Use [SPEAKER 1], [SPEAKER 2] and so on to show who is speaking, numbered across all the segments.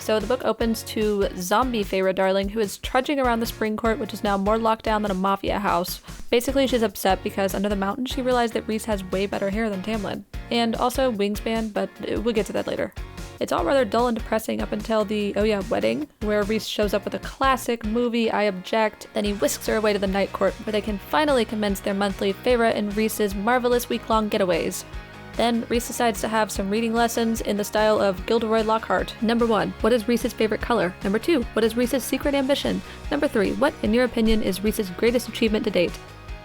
[SPEAKER 1] So the book opens to zombie Feyre Darling, who is trudging around the spring court, which is now more locked down than a mafia house. Basically, she's upset because under the mountain she realized that Rhys has way better hair than Tamlin. And also wingspan, but we'll get to that later. It's all rather dull and depressing up until the, wedding, where Rhys shows up with a classic movie, I object. Then he whisks her away to the night court, where they can finally commence their monthly Feyre and Rhys's marvelous week-long getaways. Then Rhys decides to have some reading lessons in the style of Gilderoy Lockhart. Number 1, what is Rhys's favorite color? Number 2, what is Rhys's secret ambition? Number 3, what, in your opinion, is Rhys's greatest achievement to date?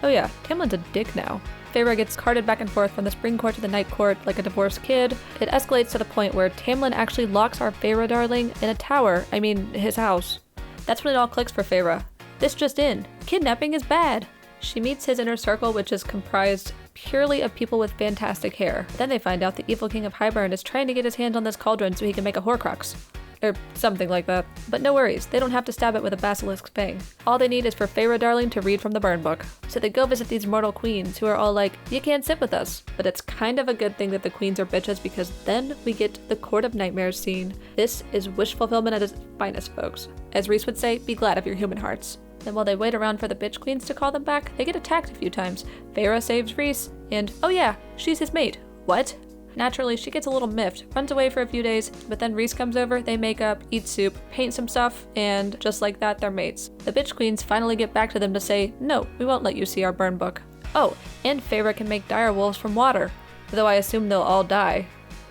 [SPEAKER 1] Oh yeah, Tamlin's a dick now. Feyre gets carted back and forth from the spring court to the night court like a divorced kid. It escalates to the point where Tamlin actually locks our Feyre Darling in a tower, his house. That's when it all clicks for Feyre. This just in, kidnapping is bad. She meets his inner circle, which is comprised purely of people with fantastic hair. Then they find out the evil king of Hybern is trying to get his hands on this cauldron so he can make a Horcrux. Or something like that. But no worries, they don't have to stab it with a basilisk fang. All they need is for Feyre Darling to read from the burn book. So they go visit these mortal queens who are all like, you can't sit with us. But it's kind of a good thing that the queens are bitches because then we get the Court of Nightmares scene. This is wish fulfillment at its finest, folks. As Rhys would say, be glad of your human hearts. Then while they wait around for the bitch queens to call them back, they get attacked a few times. Feyre saves Rhys, and oh yeah, she's his mate. What? Naturally, she gets a little miffed, runs away for a few days, but then Rhys comes over, they make up, eat soup, paint some stuff, and just like that, they're mates. The bitch queens finally get back to them to say, no, we won't let you see our burn book. Oh, and Feyre can make dire wolves from water, though I assume they'll all die.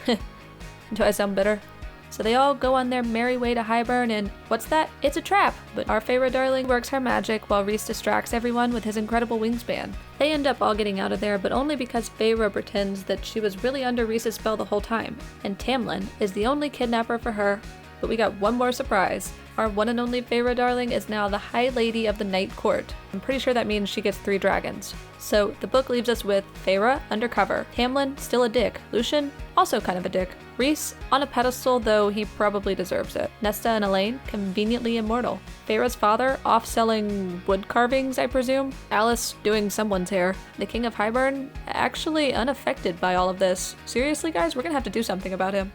[SPEAKER 1] Do I sound bitter? So they all go on their merry way to Hybern, and what's that? It's a trap! But our Feyre Darling works her magic while Rhys distracts everyone with his incredible wingspan. They end up all getting out of there, but only because Feyre pretends that she was really under Rhys's spell the whole time, and Tamlin is the only kidnapper for her. But we got one more surprise. Our one and only Feyre Darling is now the High Lady of the Night Court. I'm pretty sure that means she gets 3 dragons. So the book leaves us with Feyre undercover, Tamlin still a dick, Lucien also kind of a dick, Rhys on a pedestal though he probably deserves it, Nesta and Elaine conveniently immortal, Feyre's father off selling wood carvings I presume, Alice doing someone's hair, the King of Hybern actually unaffected by all of this. Seriously guys, we're gonna have to do something about him.